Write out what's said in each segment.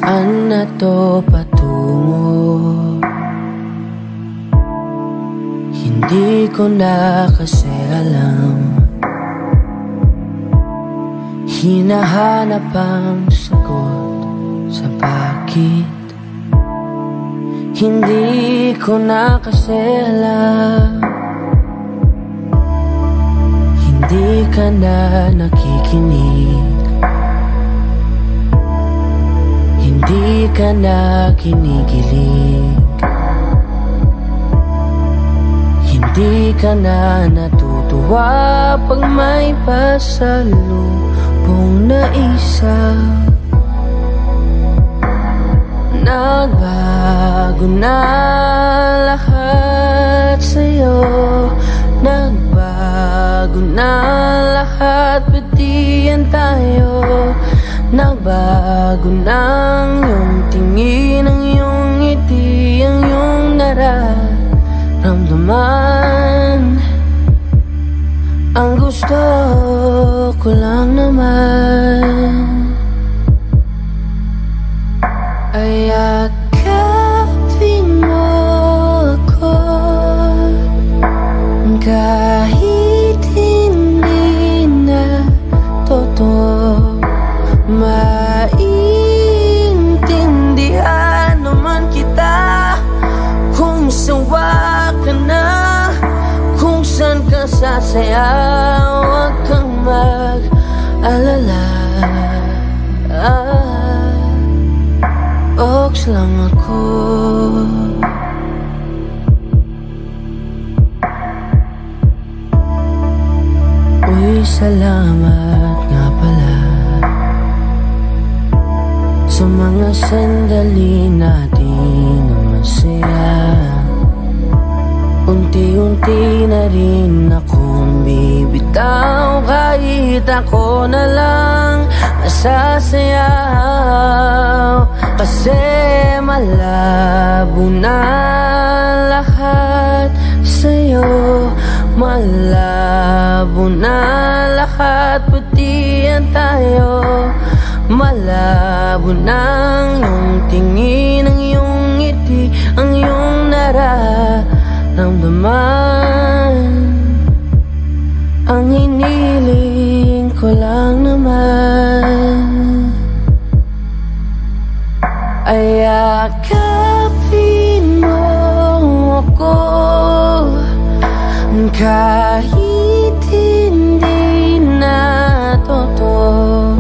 Saan na to patungo? Hindi ko na kasi alam. Hinahanap ang sagot sa bakit. Hindi ko na kasi alam. Hindi ka na nakikinig. Hindi ka na kinikilig. Hindi ka na natutuwa pag may pasalubong na isa. Nagbago na lahat sa'yo. Nagbago na lahat, pati yan tayo. Nagbago na ang iyong tingin, ang iyong ngiti, ang iyong nararamdaman. Ang gusto ko lang naman ay yakapin mo ako, kahit hindi na totoo. Maintindihan naman kita kung sawa ka na, kung saan ka sasaya. Huwag kang mag-alala. Oks lang ako. Uy, salamat nga pala sa mga sandali natin na masaya. Unti-unti na rin akong bibitaw, kahit ako na lang masasayaw. Kasi malabo na lahat sa'yo. Malabo na lahat, pati yan tayo. Malabo na ang iyong tingin, ang iyong ngiti, ang iyong nararamdaman. Ang hiniling ko lang naman ay yakapin mo ako, kahit hindi na totoo.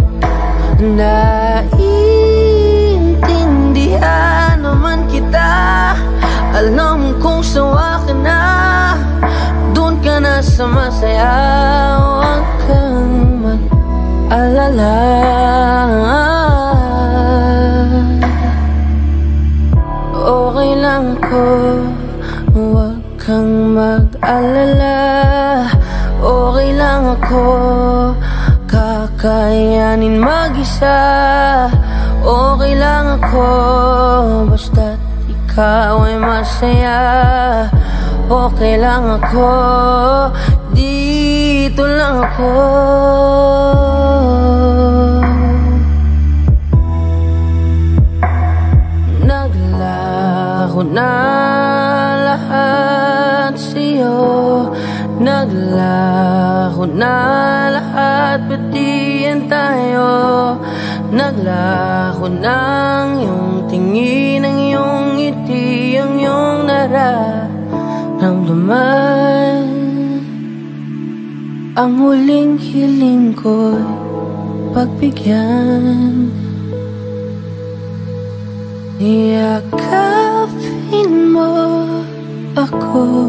Naiintindihan naman kita. Alam kong sawa ka na, doon ka na sa masaya. Huwag kang mag-alala. Okay lang ko, huwag kang mag-alala. Okay lang ako, kakayanin mag-isa. Okay lang ako, basta't ikaw ay masaya. Okay lang ako, dito lang ako. Naglaho na lahat sa'yo. Naglaho na lahat, pati yan tayo. Naglaho na ang iyong tingin, ang iyong ngiti, ang iyong nararamdaman. Ang huling hiling ko'y pagbigyan. Yakapin mo ako,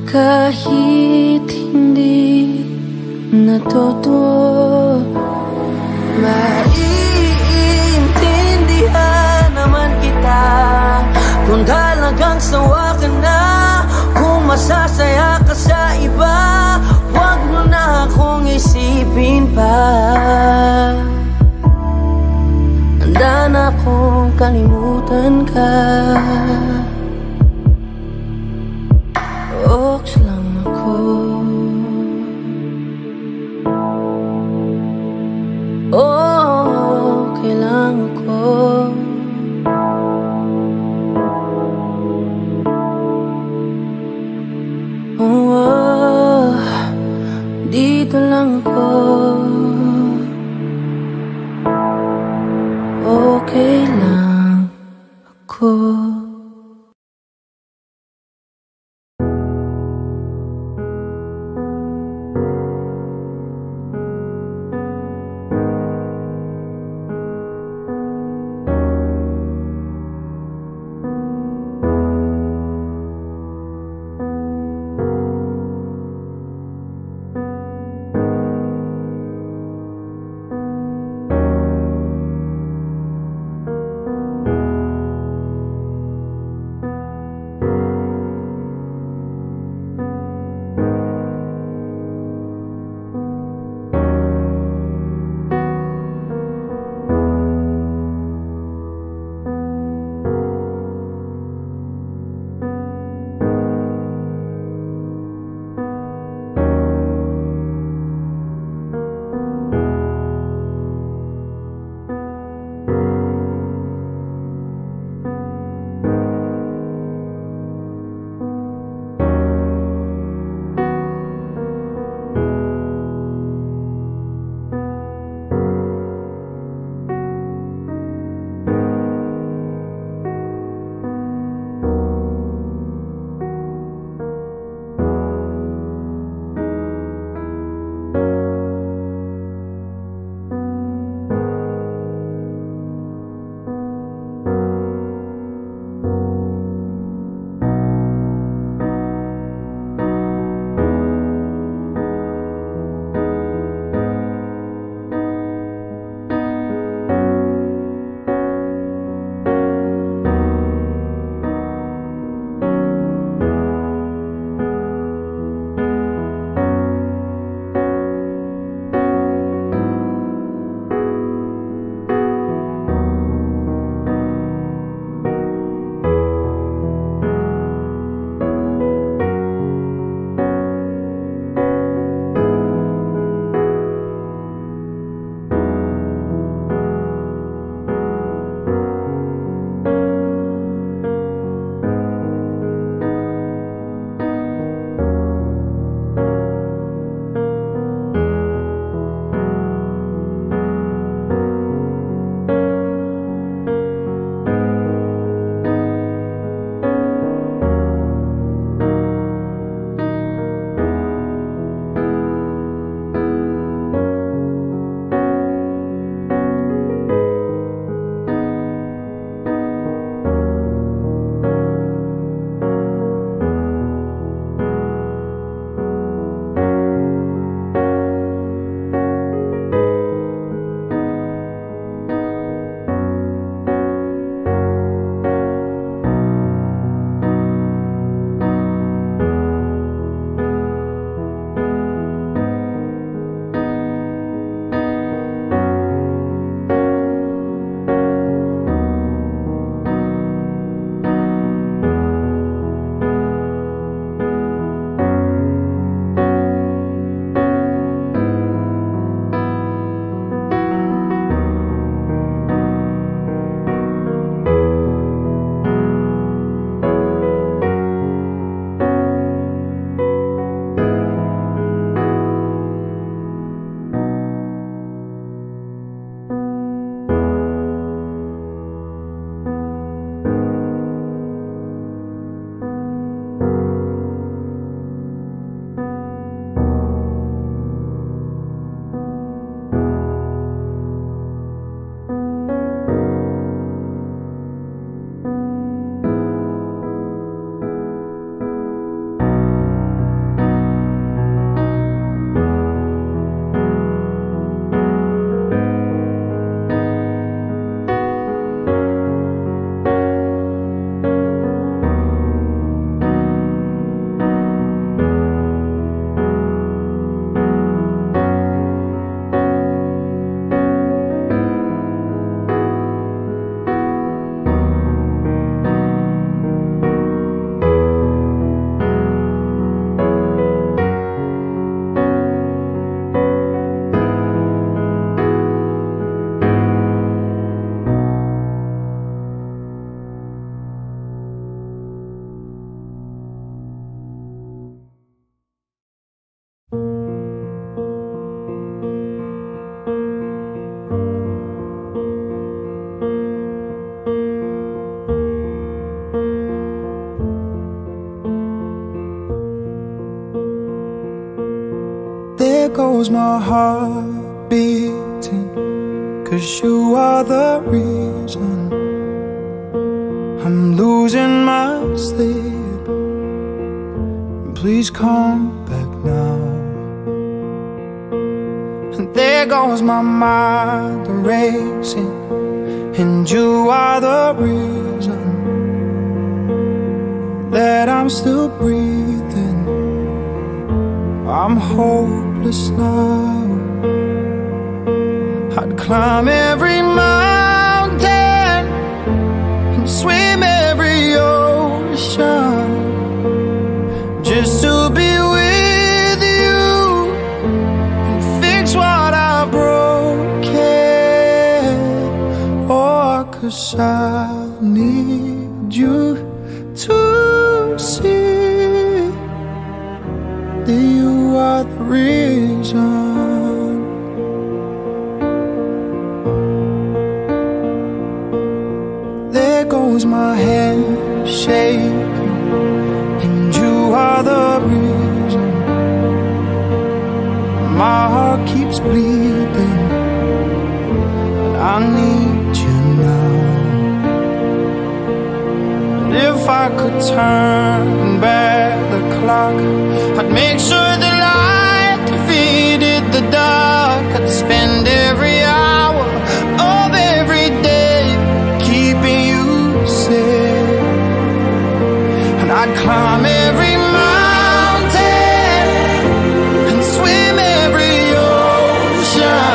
kahit hindi na totoo. Maiintindihan naman kita kung talagang sawa ka na, kung masasaya ka sa iba. Huwag mo na akong isipin pa. Handa na akong kalimutan ka. Oks lang ako. Okay lang ako. okay lang ako. goes my heart beating, 'cause you are the reason I'm losing my sleep. Please come back now. And there goes my mind racing, and you are the reason that I'm still breathing. I'm hopeless now. I'd climb every mountain and swim every ocean just to be with you and fix what I broken. Oh, 'cause I need you to see that you are the reason. There goes my hand shaking, and you are the reason my heart keeps bleeding, and I need you now. And if I could turn back the clock, I'd make sure the light defeated the dark. I'd spend every hour of every day keeping you safe, and I'd climb every mountain and swim every ocean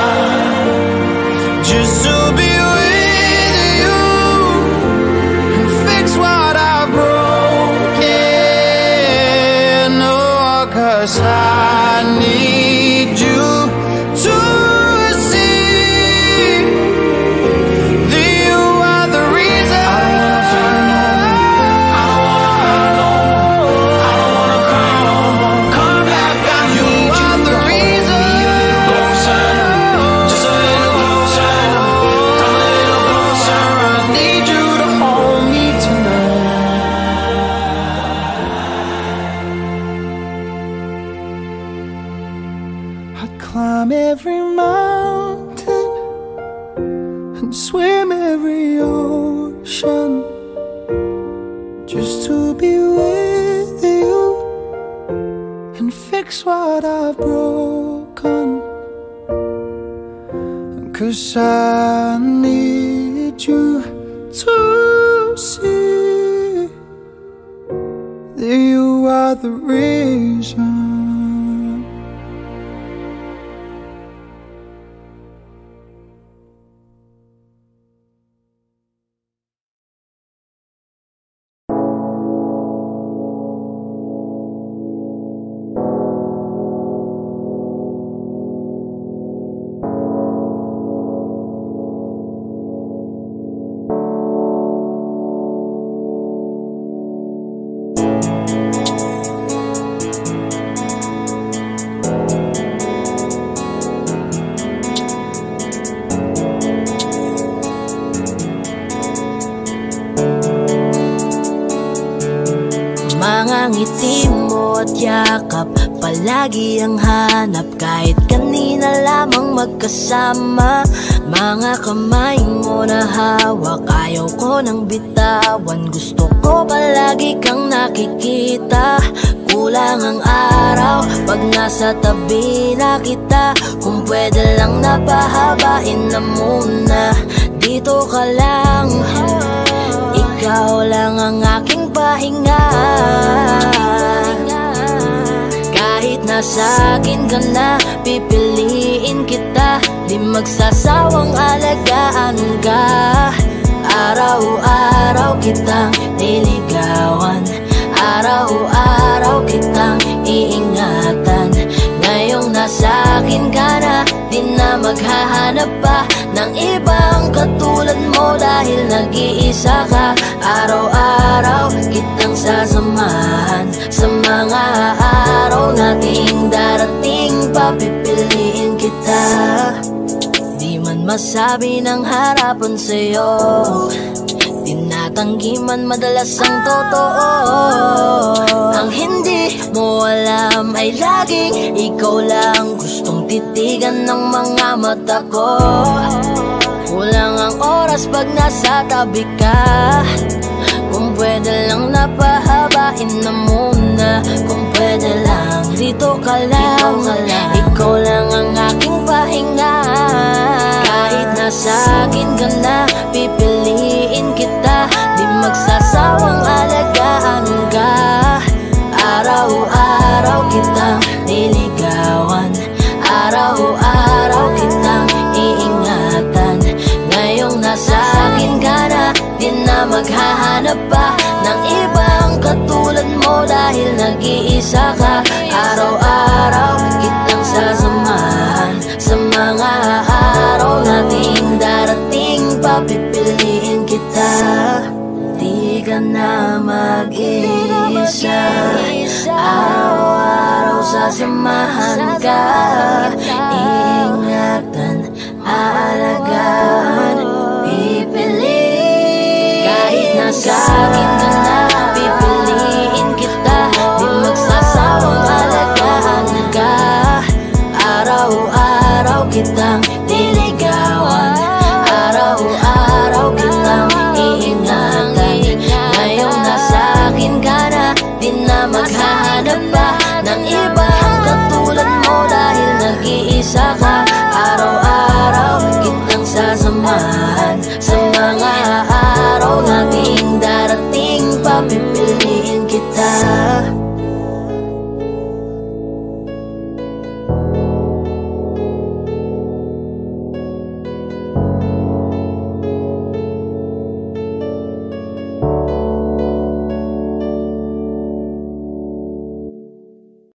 just to be with you and fix what I broken. Oh, 'cause I need you to see that you are the reason. I don't wanna cry no more. Come back, I need you. Are the reason. Closer, just a little closer. Come a little closer. I need you to hold me tonight. I'd climb every mountain and swim every ocean just to be with you and fix what I've broken. 'Cause I need you to see that you are the reason. Mga ngiti mo at yakap, palagi ang hanap. Kahit kanina lamang magkasama. Mga kamay mo na hawak, ayaw ko nang bitawan. Gusto ko palagi kang nakikita. Kulang ang araw pag nasa tabi na kita. Kung pwede lang napahabain na muna. Dito ka lang, ikaw lang ang aking pahinga. Kahit nasa akin ka na, pipiliin kita. Di magsasawang alagaan ka. Araw-araw kitang niligawan. Araw-araw kitang iingatan. Ngayong nasa akin ka na, di na maghahanap pa ng ibang katulad mo. Dahil nag-iisa ka. Araw-araw kitang sasamahan. Sa mga araw nating darating, papipiliin kita. Di man masabi ng harapan sa'yo, tinatanggi man madalas ang totoo. Ang hindi mo alam ay laging ikaw lang gustong tinititigan ng mga mata ko. Kulang ang oras pag nasa tabi ka. Kung pwede lang napahabain na muna. Kung pwede lang dito ka lang. Ikaw lang ang aking pahinga. Kahit nasa akin ka na, pipiliin kita. Di magsasawang alagaan ka. Araw-araw kitang niligawan. Araw-araw kitang iingatan. Ngayong nasa akin ka na, di na maghahanap pa ng ibang katulad mo. Dahil nag-iisa ka. Araw-araw kitang sasamahan. Sa mga araw nating darating, papipiliin kita. Di ka na mag-iisa. Araw-araw sasamahan ka. Ingatan, aalagaan, pipiliin. Kahit nasa akin ka na, pipiliin kita. Di magsasawang alagaan ka. Araw-araw kitang niligawan. Araw-araw kitang iingatan. Ngayong nasa akin ka na, di na maghahanap pa ng ibang katulad mo. Dahil nag-iisa ka. Araw-araw kitang sasamahan. Sa mga araw nating darating, papipiliin.